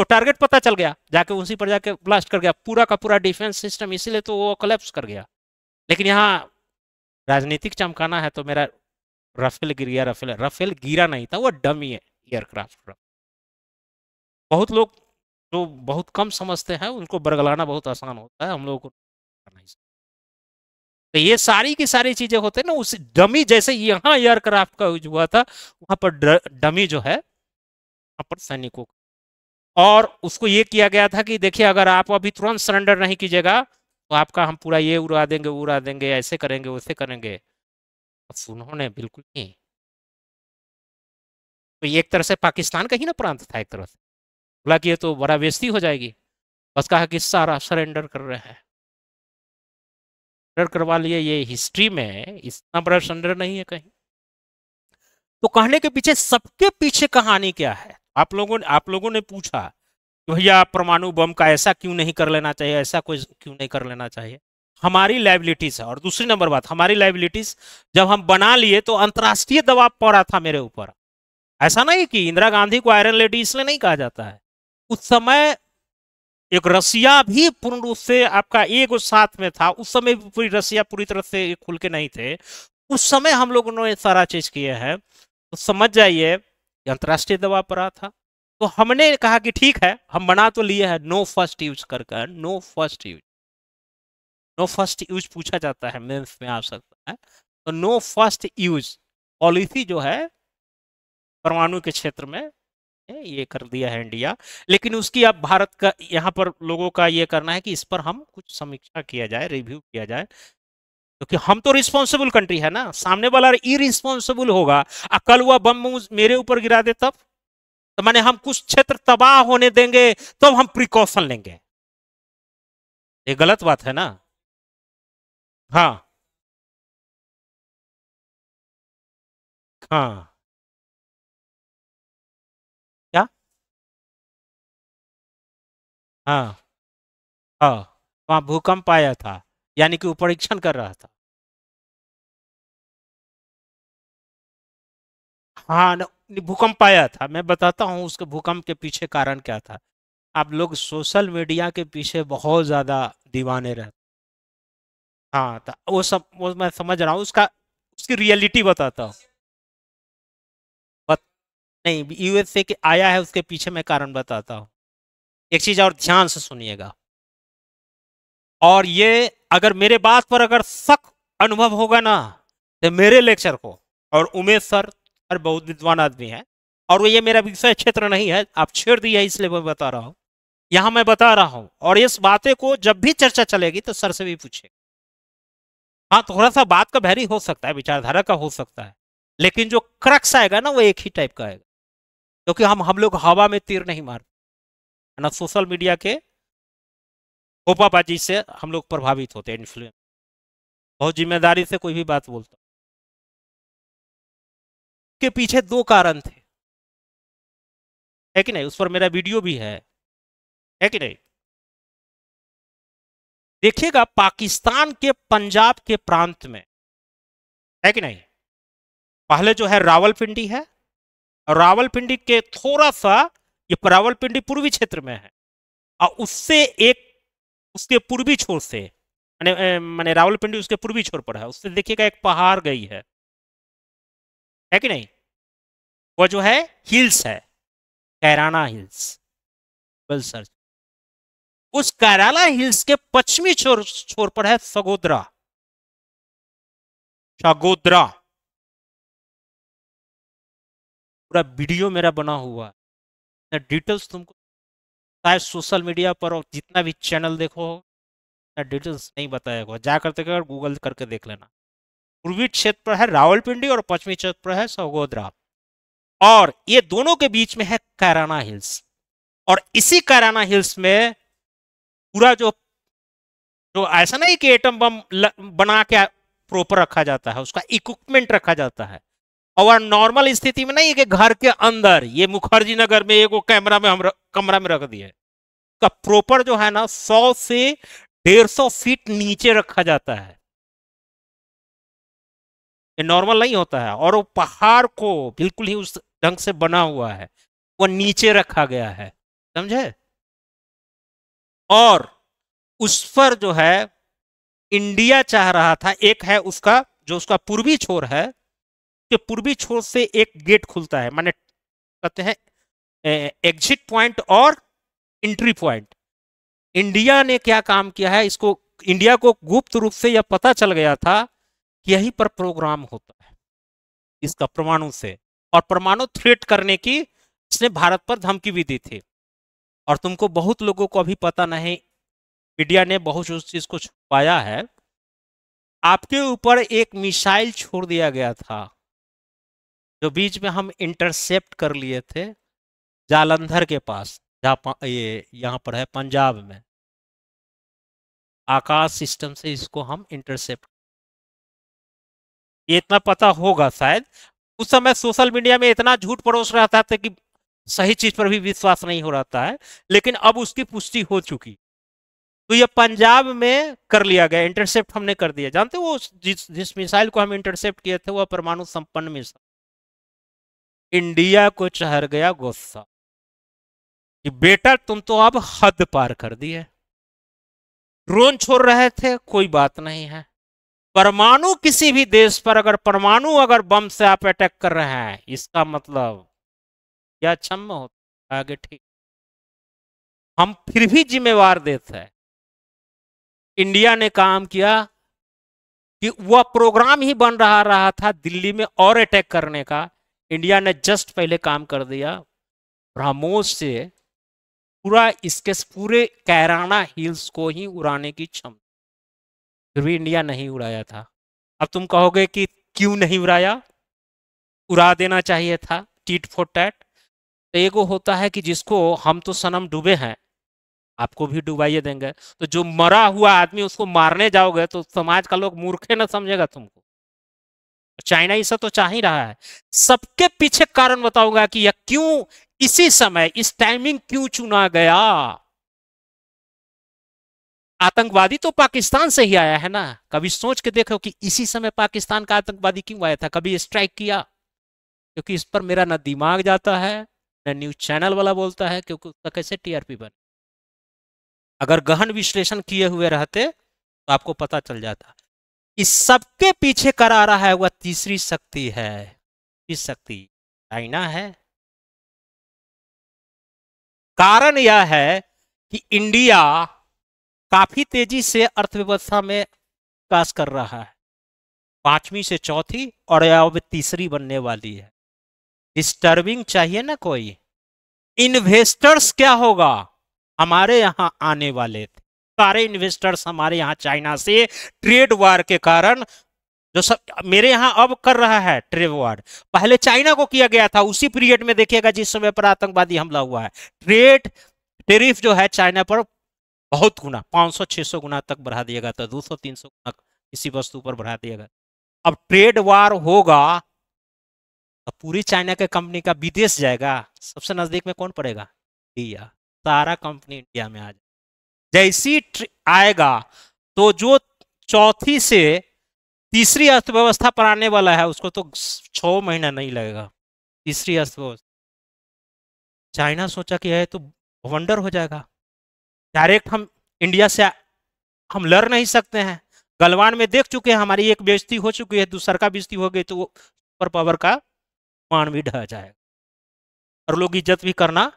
S1: टारगेट पता चल गया, जाके उसी पर जाके ब्लास्ट कर गया पूरा का पूरा डिफेंस सिस्टम, इसीलिए तो वो कोलैप्स कर गया। लेकिन यहाँ राजनीतिक चमकाना है तो मेरा राफेल गिर गया, राफेल गिरा नहीं था, वो डमी एयरक्राफ्ट। बहुत लोग जो बहुत कम समझते हैं उनको बरगलाना बहुत आसान होता है, हम लोगों को नहीं। तो ये सारी की सारी चीजें होते हैं ना, उस डमी जैसे यहाँ एयरक्राफ्ट का यूज हुआ था, वहां पर डमी जो है वहां पर सैनिकों, और उसको ये किया गया था कि देखिए अगर आप अभी तुरंत सरेंडर नहीं कीजिएगा तो आपका हम पूरा ये उड़ा देंगे, ऐसे करेंगे वैसे करेंगे। उन्होंने बिल्कुल नहीं। तो ये एक तरह से पाकिस्तान का ही ना प्रांत था, एक तरह से बोला कि ये तो बड़ा बेइज्जती हो जाएगी। बस कहा कि सारा सरेंडर कर रहे हैं, सरेंडर करवा लिए। ये हिस्ट्री में इतना बड़ा सरेंडर नहीं है कहीं। तो कहने के पीछे, सबके पीछे कहानी क्या है? आप लोगों ने पूछा कि भैया परमाणु बम का ऐसा क्यों नहीं कर लेना चाहिए, ऐसा कोई क्यों नहीं कर लेना चाहिए। हमारी लाइबिलिटीज है। और दूसरी नंबर बात, हमारी लाइबिलिटीज जब हम बना लिए तो अंतर्राष्ट्रीय दबाव पड़ रहा था मेरे ऊपर। ऐसा नहीं कि इंदिरा गांधी को आयरन लेडी इसलिए नहीं कहा जाता है। उस समय एक रसिया भी पूर्ण रूप से आपका ईगो साथ में था। उस समय भी पूरी रसिया पूरी तरह से खुल के नहीं थे। उस समय हम लोगों ने सारा चीज किया है। तो समझ जाइए कि अंतर्राष्ट्रीय दबाव पर रहा था। तो हमने कहा कि ठीक है, हम बना तो लिए हैं, नो फर्स्ट यूज कर कर, no first use, no first use पूछा जाता है, मेंस में आ सकता है। तो नो फर्स्ट यूज पॉलिसी जो है परमाणु के क्षेत्र में, ये कर दिया है इंडिया। लेकिन उसकी अब भारत का यहाँ पर लोगों का ये करना है कि इस पर हम कुछ समीक्षा किया जाए, रिव्यू किया जाए, क्योंकि हम तो रिस्पॉन्सिबल कंट्री है ना, सामने वाला इरिस्पॉन्सिबल होगा। कल वह बम मेरे ऊपर गिरा दे तब, तो माने हम कुछ क्षेत्र तबाह होने देंगे तो हम प्रिकॉशन लेंगे। ये गलत बात है ना। हाँ हाँ। क्या? हाँ हाँ। वहां भूकंप आया था, यानी कि वो परीक्षण कर रहा था। हाँ भूकंप आया था, मैं बताता हूँ उसके भूकंप के पीछे कारण क्या था। आप लोग सोशल मीडिया के पीछे बहुत ज्यादा दीवाने रहते। हाँ, तो वो सब वो मैं समझ रहा हूँ, उसका उसकी रियलिटी बताता हूँ। बत, नहीं, यूएसए के आया है उसके पीछे मैं कारण बताता हूँ। एक चीज और ध्यान से सुनिएगा। और ये अगर मेरे बात पर अगर शक अनुभव होगा ना, तो मेरे लेक्चर को, और उमेश सर बहुत विद्वान आदमी है, और वो ये मेरा विषय क्षेत्र नहीं है, आप छेड़ दिया है इसलिए मैं बता रहा हूँ। यहाँ मैं बता रहा हूँ, और इस बातें को जब भी चर्चा चलेगी तो सर से भी पूछे। हाँ, थोड़ा सा बात का भैरी हो सकता है, विचारधारा का हो सकता है, लेकिन जो क्रक्स आएगा ना वो एक ही टाइप का आएगा। क्योंकि हम लोग हवा में तीर नहीं मारते है ना, सोशल मीडिया के होपाबाजी से हम लोग प्रभावित होते हैं, इन्फ्लुएंस। बहुत जिम्मेदारी से कोई भी बात बोलता। के पीछे दो कारण थे, है कि नहीं? उस पर मेरा वीडियो भी है कि नहीं? देखिएगा, पाकिस्तान के पंजाब के प्रांत में, है कि नहीं, पहले जो है रावलपिंडी है, और रावलपिंडी के थोड़ा सा, ये रावलपिंडी पूर्वी क्षेत्र में है, और उससे एक, उसके पूर्वी छोर से, माने रावलपिंडी उसके पूर्वी छोर पर है, उससे देखिएगा एक पहाड़ गई है कि नहीं? वो जो है हिल्स है, कैराना हिल्स, बल सर्च। उस कैराला हिल्स के पश्चिमी छोर छोर पर है सगोदरा, शागोदरा। पूरा वीडियो मेरा बना हुआ है, डिटेल्स तुमको शायद सोशल मीडिया पर और जितना भी चैनल देखो, डिटेल्स नहीं बताएगा, जा करते कर गूगल करके देख लेना। पूर्वी क्षेत्र पर है रावलपिंडी और पश्चिमी क्षेत्र पर है सगोदरा, और ये दोनों के बीच में है कैराना हिल्स। और इसी कैराना हिल्स में पूरा जो जो ऐसा नहीं कि एटम बम बना के प्रॉपर रखा जाता है, उसका इक्विपमेंट रखा जाता है। और नॉर्मल स्थिति में नहीं है कि घर के अंदर, ये मुखर्जी नगर में एक कैमरा में हम कमरा में रख दिए, का प्रॉपर जो है ना 100 से 150 फीट नीचे रखा जाता है। ये नॉर्मल नहीं होता है, और वो पहाड़ को बिल्कुल ही उस ढंग से बना हुआ है, वो नीचे रखा गया है, समझे? और उस पर जो है इंडिया चाह रहा था, एक है उसका जो उसका पूर्वी छोर है, के पूर्वी छोर से एक गेट खुलता है, माने कहते हैं एग्जिट पॉइंट और एंट्री पॉइंट। इंडिया ने क्या काम किया है, इसको इंडिया को गुप्त रूप से यह पता चल गया था कि यहीं पर प्रोग्राम होता है इसका परमाणु से, और परमाणु थ्रेट करने की इसने भारत पर धमकी भी दी थी। और तुमको बहुत लोगों को अभी पता नहीं, मीडिया ने बहुत उस चीज को छुपाया है। आपके ऊपर एक मिसाइल छोड़ दिया गया था, जो बीच में हम इंटरसेप्ट कर लिए थे जालंधर के पास। जहाँ ये यहाँ पर है पंजाब में, आकाश सिस्टम से इसको हम इंटरसेप्ट, ये इतना पता होगा शायद। उस समय सोशल मीडिया में इतना झूठ परोस रहा था कि सही चीज पर भी विश्वास नहीं हो रहा है, लेकिन अब उसकी पुष्टि हो चुकी। तो ये पंजाब में कर लिया गया, इंटरसेप्ट हमने कर दिया। जानते हो वो जिस मिसाइल को हम इंटरसेप्ट किए थे वो परमाणु संपन्न मिसाइल। इंडिया को चढ़ गया गुस्सा कि बेटा तुम तो अब हद पार कर दिए। ड्रोन छोड़ रहे थे कोई बात नहीं है, परमाणु किसी भी देश पर अगर बम से आप अटैक कर रहे हैं, इसका मतलब क्या क्षम्य होता है आगे, ठीक। हम फिर भी जिम्मेवार देते हैं। इंडिया ने काम किया कि वह प्रोग्राम ही बन रहा था दिल्ली में और अटैक करने का। इंडिया ने जस्ट पहले काम कर दिया, ब्रह्मोस से इसके पूरे कैराना हिल्स को ही उड़ाने की क्षमता, फिर भी इंडिया नहीं उड़ाया था। अब तुम कहोगे कि क्यों नहीं उड़ाया, उड़ा देना चाहिए था, टीट फॉर टैट। तो एगो होता है कि जिसको हम तो सनम डूबे हैं, आपको भी डुबाइए देंगे, तो जो मरा हुआ आदमी उसको मारने जाओगे तो समाज का लोग मूर्खे न समझेगा तुमको। चाइना ऐसा तो चाह ही रहा है। सबके पीछे कारण बताऊंगा कि यह क्यों इसी समय इस टाइमिंग क्यों चुना गया। आतंकवादी तो पाकिस्तान से ही आया है ना, कभी सोच के देखो कि इसी समय पाकिस्तान का आतंकवादी क्यों आया था, कभी स्ट्राइक किया? क्योंकि इस पर मेरा ना दिमाग जाता है, ना न्यूज चैनल वाला बोलता है, क्योंकि उसका कैसे टीआरपी बने। अगर गहन विश्लेषण किए हुए रहते तो आपको पता चल जाता। इस सबके पीछे करा रहा है वह तीसरी शक्ति है। इस शक्ति चाइना है। कारण यह है कि इंडिया काफी तेजी से अर्थव्यवस्था में विकास कर रहा है, पांचवी से चौथी और अब तीसरी बनने वाली है। डिस्टर्बिंग चाहिए ना कोई। इन्वेस्टर्स क्या होगा, हमारे यहां आने वाले थे सारे इन्वेस्टर्स हमारे यहां चाइना से ट्रेड वार के कारण, जो सब मेरे यहां अब कर रहा है ट्रेड वार, पहले चाइना को किया गया था उसी पीरियड में। देखिएगा जिस समय पर आतंकवादी हमला हुआ है, ट्रेड टेरिफ जो है चाइना पर बहुत गुना, 500-600 गुना तक बढ़ा दिएगा, तो 200-300 गुना किसी वस्तु पर बढ़ा दिएगा। अब ट्रेड वार होगा तो पूरी चाइना के कंपनी का विदेश जाएगा, सबसे नजदीक में कौन पड़ेगा? इंडिया। सारा कंपनी इंडिया में आ जाए। जैसी आएगा तो जो चौथी से तीसरी अर्थव्यवस्था पर आने वाला है उसको तो 6 महीना नहीं लगेगा, तीसरी अर्थव्यवस्था। चाइना सोचा कि है तो वंडर हो जाएगा, डायरेक्ट हम इंडिया से हम लड़ नहीं सकते हैं। गलवान में देख चुके हैं, हमारी एक बेइज्जती हो चुकी है, दूसरा का बेइज्जती हो गई तो वो सुपर पावर का मान भी ढह जाएगा और लोग इज्जत भी करना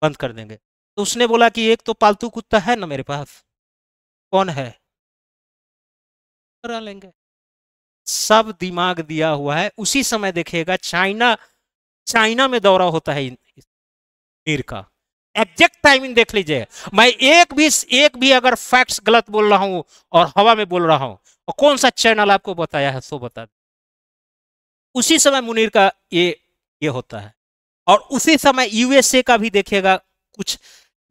S1: बंद कर देंगे। तो उसने बोला कि एक तो पालतू कुत्ता है ना मेरे पास, कौन है, करा लेंगे। सब दिमाग दिया हुआ है। उसी समय देखिएगा चाइना चाइना में दौरा होता है मीर का, एग्जैक्ट टाइमिंग देख लीजिए। मैं एक भी अगर फैक्ट्स गलत बोल रहा हूं और हवा में बोल रहा हूं, और कौन सा चैनल आपको बताया है सो बता। उसी समय मुनीर का ये होता है। और उसी समय यूएसए का भी देखिएगा, कुछ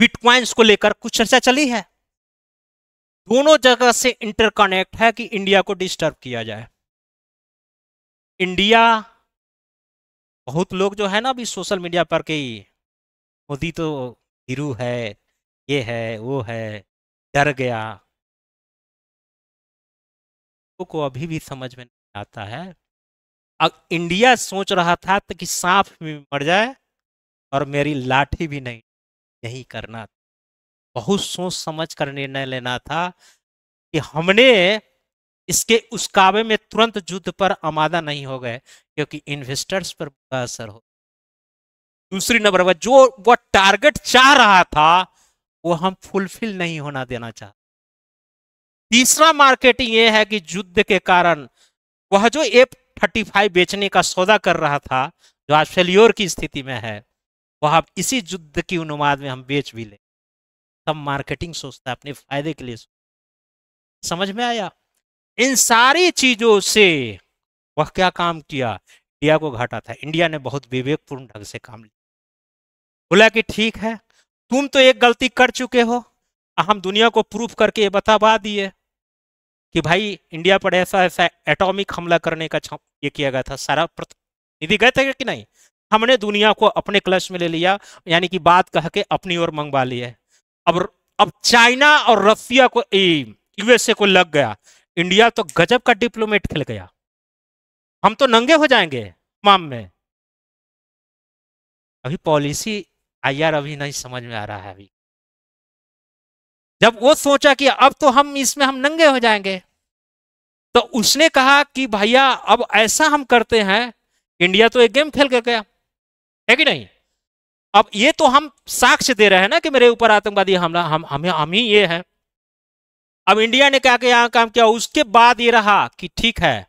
S1: बिटकॉइंस को लेकर कुछ चर्चा चली है। दोनों जगह से इंटरकनेक्ट है कि इंडिया को डिस्टर्ब किया जाए। इंडिया, बहुत लोग जो है ना अभी सोशल मीडिया पर कि मोदी तो हीरो है, ये है वो है, डर गया, को अभी भी समझ में नहीं आता है। अब इंडिया सोच रहा था कि सांप भी मर जाए और मेरी लाठी भी नहीं करना। बहुत सोच समझ कर निर्णय लेना था कि हमने इसके उस काबे में तुरंत युद्ध पर आमादा नहीं हो गए, क्योंकि इन्वेस्टर्स पर बुरा असर हो। दूसरी नंबर पर जो वो टारगेट चाह रहा था वो हम फुलफिल नहीं होना देना चाहते। तीसरा मार्केटिंग ये है कि युद्ध के कारण वह जो F-35 बेचने का सौदा कर रहा था, जो आज फेल्योर की स्थिति में है, वह अब इसी युद्ध की उन्माद में हम बेच भी ले। सब मार्केटिंग सोचता है अपने फायदे के लिए। समझ में आया? इन सारी चीजों से वह क्या काम किया, इंडिया को घाटा था। इंडिया ने बहुत विवेकपूर्ण ढंग से काम लिया, बोला कि ठीक है तुम तो एक गलती कर चुके हो, हम दुनिया को प्रूफ करके ये बता दिए कि भाई इंडिया पर ऐसा ऐसा एटॉमिक हमला करने का ये किया गया था, सारा प्रतिनिधि गए थे कि नहीं, हमने दुनिया को अपने क्लच में ले लिया, यानी कि बात कह के अपनी ओर मंगवा लिए। अब चाइना और रसिया को, यूएसए को लग गया, इंडिया तो गजब का डिप्लोमेट खेल गया, हम तो नंगे हो जाएंगे माम में। अभी पॉलिसी आईआर अभी नहीं समझ में आ रहा है। अभी जब वो सोचा कि अब तो हम इसमें हम नंगे हो जाएंगे, तो उसने कहा कि भैया अब ऐसा हम करते हैं, इंडिया तो एक गेम खेल के गया है कि नहीं, अब ये तो हम साक्ष्य दे रहे हैं ना कि मेरे ऊपर आतंकवादी हमला, हम ही ये है। अब इंडिया ने क्या किया, काम किया, उसके बाद ये रहा कि ठीक है,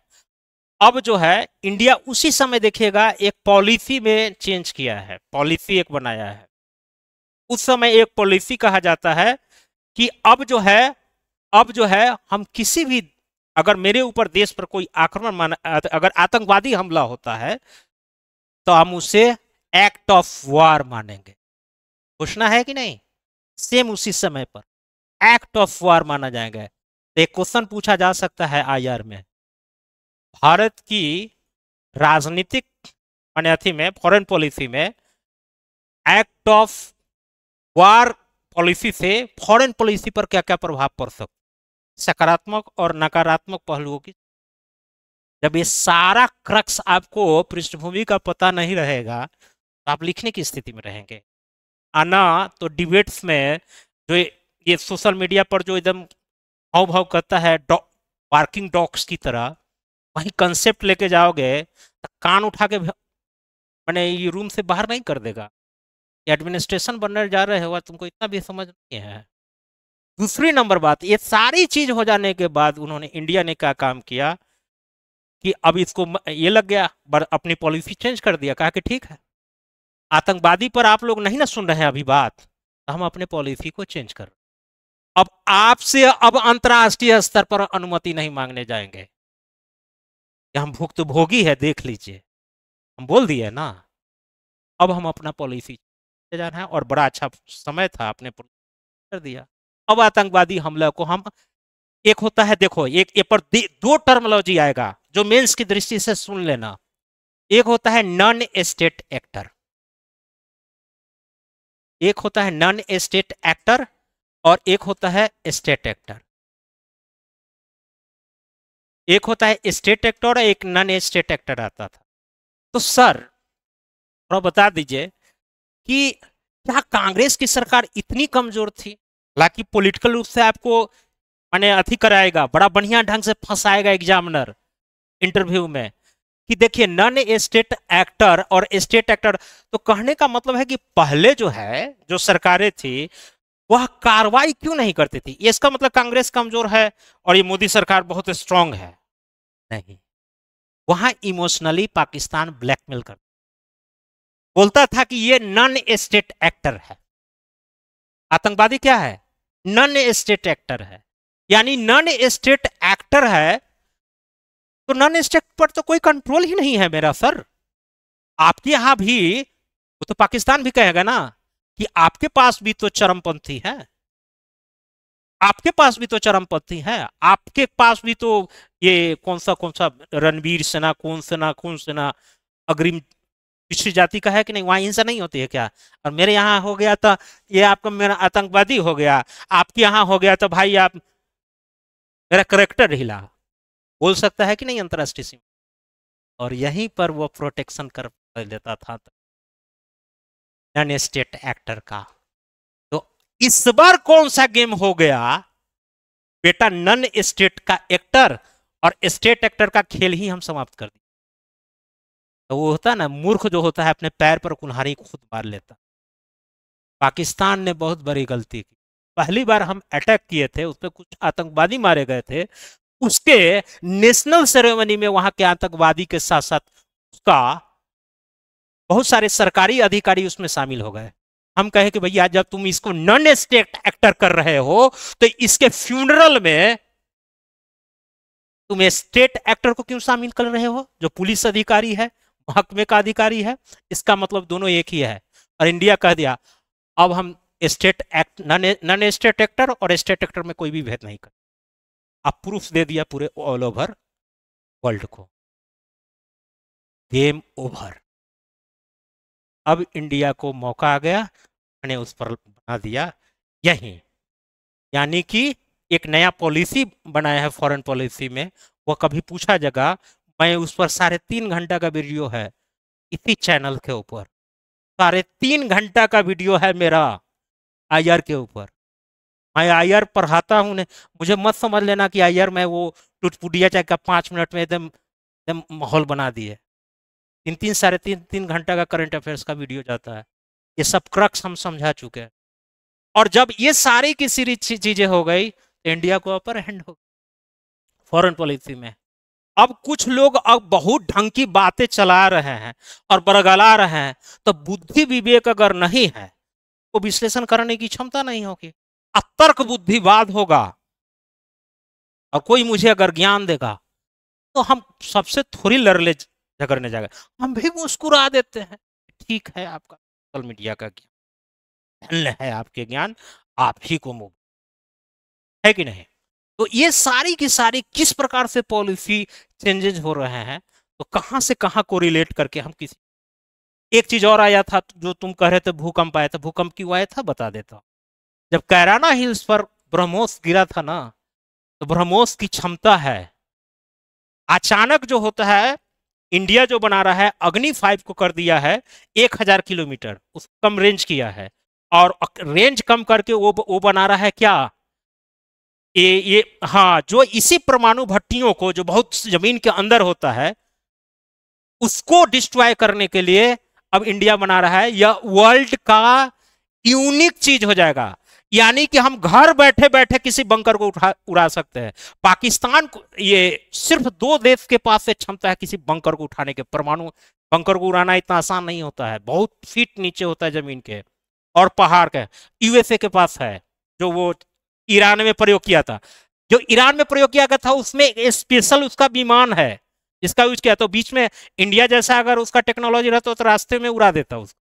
S1: अब जो है इंडिया उसी समय देखिएगा एक पॉलिसी में चेंज किया है, पॉलिसी एक बनाया है। उस समय एक पॉलिसी कहा जाता है कि अब जो है हम किसी भी, अगर मेरे ऊपर देश पर कोई आक्रमण अगर आतंकवादी हमला होता है तो हम उसे एक्ट ऑफ वॉर मानेंगे। घोषणा है कि नहीं, सेम उसी समय पर एक्ट ऑफ वॉर माना जाएगा। तो एक क्वेश्चन पूछा जा सकता है आईआर में, भारत की राजनीतिक माने में फॉरेन पॉलिसी में एक्ट ऑफ वॉर पॉलिसी से फॉरेन पॉलिसी पर क्या क्या प्रभाव पड़ सकता, सकारात्मक और नकारात्मक पहलुओं की। जब ये सारा क्रक्स आपको पृष्ठभूमि का पता नहीं रहेगा तो आप लिखने की स्थिति में रहेंगे। आना तो डिबेट्स में जो ये सोशल मीडिया पर जो एकदम भाव भाव करता है पार्किंग डॉग्स की तरह, वही कंसेप्ट लेके जाओगे तो कान उठा के मैंने ये रूम से बाहर नहीं कर देगा। एडमिनिस्ट्रेशन बनने जा रहे हो, तुमको इतना भी समझ नहीं है। दूसरी नंबर बात, ये सारी चीज हो जाने के बाद उन्होंने, इंडिया ने क्या काम किया कि अब इसको ये लग गया, अपनी पॉलिसी चेंज कर दिया, कहा कि ठीक है आतंकवादी पर आप लोग नहीं ना सुन रहे हैं अभी बात, तो हम अपने पॉलिसी को चेंज कर, अब आपसे अब अंतर्राष्ट्रीय स्तर पर अनुमति नहीं मांगने जाएंगे, हम भुक्तभोगी है देख लीजिए, हम बोल दिए ना, अब हम अपना पॉलिसी जा रहे हैं। और बड़ा अच्छा समय था, आपने कर दिया। अब आतंकवादी हमला को हम, एक होता है देखो, एक पर दो टर्मिनोलॉजी आएगा जो मेंस की दृष्टि से सुन लेना। एक होता है नॉन स्टेट एक्टर, एक होता है नॉन स्टेट एक्टर और एक होता है स्टेट एक्टर। एक होता है स्टेट एक्टर और एक नॉन स्टेट एक्टर आता था। तो सर थोड़ा बता दीजिए कि क्या कांग्रेस की सरकार इतनी कमजोर थी, हालांकि पॉलिटिकल रूप से आपको माने अथी कराएगा, बड़ा बढ़िया ढंग से फंसाएगा एग्जामिनर इंटरव्यू में कि देखिए नॉन स्टेट एक्टर और स्टेट एक्टर, तो कहने का मतलब है कि पहले जो है जो सरकारें थी वह कार्रवाई क्यों नहीं करती थी, इसका मतलब कांग्रेस कमजोर है और ये मोदी सरकार बहुत स्ट्रांग है? नहीं, वहां इमोशनली पाकिस्तान ब्लैकमेल कर बोलता था कि ये नॉन स्टेट एक्टर है, आतंकवादी क्या है, नॉन स्टेट एक्टर है, यानी नॉन स्टेट एक्टर है तो नॉन स्टेट पर तो कोई कंट्रोल ही नहीं है मेरा सर। आपके यहां भी वो तो पाकिस्तान भी कहेगा ना कि आपके पास भी तो चरमपंथी है, आपके पास भी तो चरमपंथी है, आपके पास भी तो ये कौन सा रणवीर सेना, कौन सेना अग्रिम पिछड़ी जाति का है कि नहीं, वहां हिंसा नहीं होती है क्या? और मेरे यहाँ हो गया तो ये आपका मेरा आतंकवादी हो गया, आपके यहाँ हो गया तो भाई आप मेरा करेक्टर हिला, बोल सकता है कि नहीं अंतरराष्ट्रीय सीमा? और यहीं पर वो प्रोटेक्शन कर लेता था नॉन स्टेट एक्टर का। तो इस बार कौन सा गेम हो गया बेटा, नॉन स्टेट का एक्टर और स्टेट एक्टर का खेल ही हम समाप्त कर दिए। तो वो होता है ना मूर्ख जो होता है अपने पैर पर कुल्हाड़ी खुद मार लेता। पाकिस्तान ने बहुत बड़ी गलती की, पहली बार हम अटैक किए थे, उस पर कुछ आतंकवादी मारे गए थे, उसके नेशनल सेरेमनी में वहां के आतंकवादी के साथ साथ उसका बहुत सारे सरकारी अधिकारी उसमें शामिल हो गए। हम कहे कि भैया जब तुम इसको नॉन स्टेट एक्टर कर रहे हो तो इसके फ्यूनरल में तुम स्टेट एक्टर को क्यों शामिल कर रहे हो, जो पुलिस अधिकारी है, महकमे का अधिकारी है? इसका मतलब दोनों एक ही है। और इंडिया कह दिया अब हम state act, non state actor और स्टेट एक्टर में कोई भी भेद नहीं कर। आप प्रूफ दे दिया पूरे ऑल ओवर वर्ल्ड को, गेम ओवर। अब इंडिया को मौका आ गया, मैंने उस पर बना दिया यही, यानी कि एक नया पॉलिसी बनाया है फॉरेन पॉलिसी में। वो कभी पूछा जाएगा, मैं उस पर 3.5 घंटा का वीडियो है इसी चैनल के ऊपर, 3.5 घंटा का वीडियो है मेरा आईआर के ऊपर। मैं आईआर पढ़ाता हूँ, मुझे मत समझ लेना कि आईआर मैं वो टुटपुटिया चाय का 5 मिनट में एकदम एकदम माहौल बना दिए। 3-3 साढ़े 3 घंटा का करंट अफेयर्स का वीडियो जाता है। ये सब क्रक्स हम समझा चुके हैं। और जब ये सारी की सारी चीजें हो गई तो इंडिया को अपर हैंड हो फॉरेन पॉलिसी में। अब कुछ लोग अब बहुत ढंग की बातें चला रहे हैं और बरगला रहे हैं, तो बुद्धि विवेक अगर नहीं है तो विश्लेषण करने की क्षमता नहीं होगी, अतर्क बुद्धिवाद होगा। और कोई मुझे अगर ज्ञान देगा तो हम सबसे थोड़ी लड़ने झगड़ने जाएगा, हम भी मुस्कुरा देते हैं। ठीक है, आपका सोशल मीडिया का ज्ञान है, आपके ज्ञान आप ही को मुंह है कि नहीं। तो ये सारी की सारी किस प्रकार से पॉलिसी चेंजेस हो रहे हैं, तो कहां से कहां को रिलेट करके हम किसी। एक चीज और आया था जो तुम कह रहे थे, भूकंप आया था। भूकंप क्यों आया था बता देता हूं। जब कैराना हिल्स पर ब्रह्मोस गिरा था ना, तो ब्रह्मोस की क्षमता है, अचानक जो होता है, इंडिया जो बना रहा है अग्नि 5 को कर दिया है 1000 किलोमीटर, उसको कम रेंज किया है। और रेंज कम करके वो बना रहा है क्या, ये हाँ, जो इसी परमाणु भट्टियों को जो बहुत जमीन के अंदर होता है उसको डिस्ट्रॉय करने के लिए अब इंडिया बना रहा है। यह वर्ल्ड का यूनिक चीज हो जाएगा, यानी कि हम घर बैठे बैठे किसी बंकर को उड़ा सकते हैं। पाकिस्तान को, ये सिर्फ 2 देश के पास से क्षमता है किसी बंकर को उठाने के। परमाणु बंकर को उड़ाना इतना आसान नहीं होता है, बहुत फीट नीचे होता है जमीन के और पहाड़ के। यूएसए के पास है, जो वो ईरान में प्रयोग किया था। जो ईरान में प्रयोग किया गया था उसमें स्पेशल उसका विमान है जिसका यूज किया। तो बीच में इंडिया जैसा अगर उसका टेक्नोलॉजी रहता तो रास्ते में उड़ा देता उसको,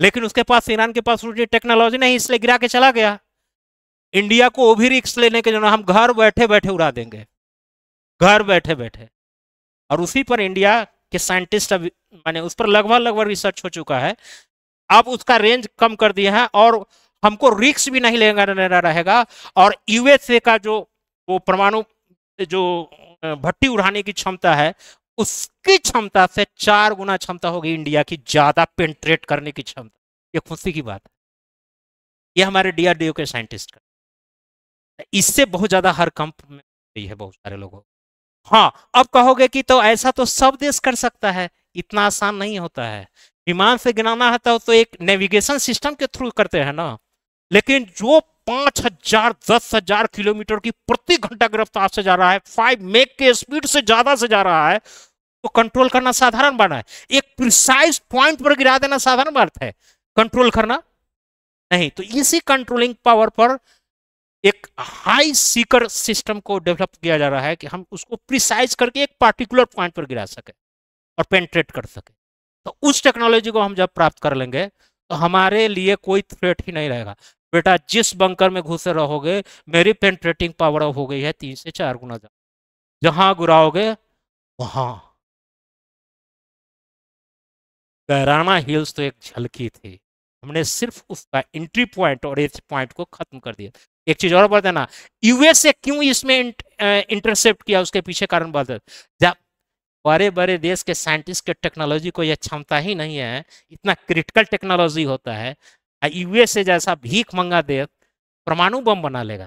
S1: लेकिन उसके पास, ईरान के पास टेक्नोलॉजी नहीं, इसलिए गिरा के चला गया। इंडिया को वो भी रिस्क लेने के जो हम घर बैठे बैठे उड़ा देंगे, घर बैठे बैठे। और उसी पर इंडिया के साइंटिस्ट अब माने उस पर लगभग रिसर्च हो चुका है। अब उसका रेंज कम कर दिया है और हमको रिस्क भी नहीं लेना रहेगा। और यूएसए का जो वो परमाणु जो भट्टी उड़ाने की क्षमता है, उसकी क्षमता से 4 गुना क्षमता होगी इंडिया की, ज्यादा पेंट्रेट करने की क्षमता। ये खुशी की बात है, ये हमारे डीआरडीओ के साइंटिस्ट का। इससे बहुत ज्यादा हर कंप में है बहुत सारे लोगों। हाँ, अब कहोगे कि तो ऐसा तो सब देश कर सकता है, इतना आसान नहीं होता है। विमान से गिराना है तो एक नेविगेशन सिस्टम के थ्रू करते हैं ना, लेकिन जो 5000 10,000 किलोमीटर की प्रति घंटा की रफ्तार से जा रहा है, 5 मेक के स्पीड से ज्यादा से जा रहा है, तो कंट्रोल करना साधारण बात है। एक प्रिसाइज पॉइंट पर गिरा देना साधारण बात है, कंट्रोल करना नहीं। तो इसी कंट्रोलिंग पावर पर एक हाई सीकर सिस्टम को डेवलप किया जा रहा है कि हम उसको प्रिसाइज करके एक पार्टिकुलर पॉइंट पर गिरा सके और पेंट्रेट कर सके। तो उस टेक्नोलॉजी को हम जब प्राप्त कर लेंगे तो हमारे लिए कोई थ्रेट ही नहीं रहेगा। बेटा, जिस बंकर में घुसे रहोगे, मेरी पेंट्रेटिंग पावर हो गई है 3 से 4 गुना ज्यादा, जहां गिराओगे वहां। कैराना हिल्स तो एक झलकी थी, हमने सिर्फ उसका एंट्री पॉइंट और एज पॉइंट को खत्म कर दिया। एक चीज और बता देना, यूएस क्यों इसमें इंटरसेप्ट किया, उसके पीछे कारण बता। जब बड़े बड़े देश के साइंटिस्ट के टेक्नोलॉजी को यह क्षमता ही नहीं है, इतना क्रिटिकल टेक्नोलॉजी होता है, यूएसए जैसा भीख मंगा देश परमाणु बम बना लेगा।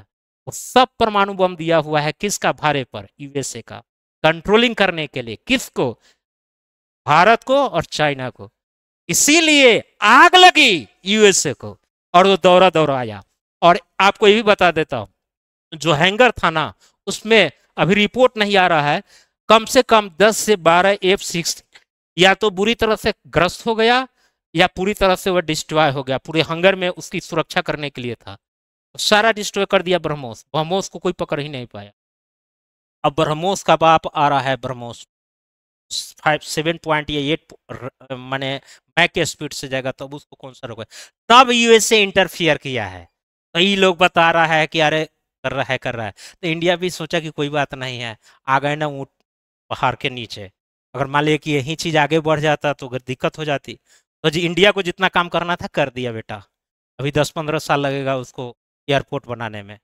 S1: वो सब परमाणु बम दिया हुआ है किसका भारे पर, यूएसए का, कंट्रोलिंग करने के लिए। किसको, भारत को और चाइना को। इसीलिए आग लगी यूएसए को और वो दौरा दौरा आया। और आपको ये भी बता देता हूं, जो हैंगर था ना, उसमें अभी रिपोर्ट नहीं आ रहा है, कम से कम 10 से 12 F-16 या तो बुरी तरह से ग्रस्त हो गया या पूरी तरह से वह डिस्ट्रॉय हो गया। पूरे हंगर में उसकी सुरक्षा करने के लिए था, सारा डिस्ट्रॉय कर दिया ब्रह्मोस। ब्रह्मोस को कोई पकड़ ही नहीं पाया। अब ब्रह्मोस का बाप आ रहा है, ब्रह्मोस 7 या 8 माने मैक के स्पीड से जाएगा तब उसको कौन सा रोके। तब यूएसए इंटरफियर किया है। कई लोग बता रहा है कि अरे कर रहा है। तो इंडिया भी सोचा कि कोई बात नहीं है, आ गए ना ऊँट पहाड़ के नीचे। अगर मान लिया कि यही चीज आगे बढ़ जाता तो अगर दिक्कत हो जाती। तो जी इंडिया को जितना काम करना था कर दिया बेटा। अभी 10-15 साल लगेगा उसको एयरपोर्ट बनाने में।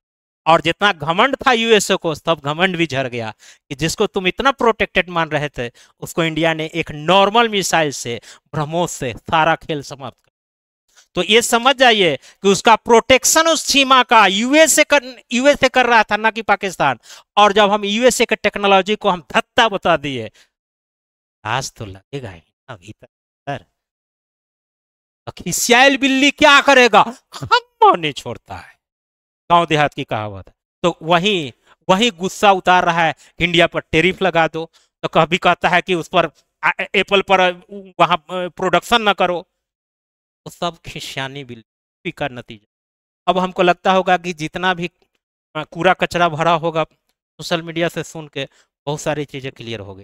S1: और जितना घमंड था यूएसए को सब घमंड भी झड़ गया कि जिसको तुम इतना प्रोटेक्टेड मान रहे थे उसको इंडिया ने एक नॉर्मल मिसाइल से, ब्रह्मोस से सारा खेल समाप्त कर। तो ये समझ जाइए कि उसका प्रोटेक्शन उस सीमा का यूएसए कर रहा था ना कि पाकिस्तान। और जब हम यूएसए के टेक्नोलॉजी को हम धत्ता बता दिए, आज तो लगेगा ही ना भीतर। खिसियाल बिल्ली क्या करेगा, हम नहीं छोड़ता है, गांव देहात की कहावत है। तो वही वही गुस्सा उतार रहा है कि इंडिया पर टेरिफ लगा दो। तो कभी कहता है कि उस पर एप्पल पर वहां प्रोडक्शन ना करो। तो सब खिसियानी बिल्ली का नतीजा। अब हमको लगता होगा कि जितना भी कूड़ा कचरा भरा होगा सोशल मीडिया से सुन के बहुत सारी चीजें क्लियर हो गया।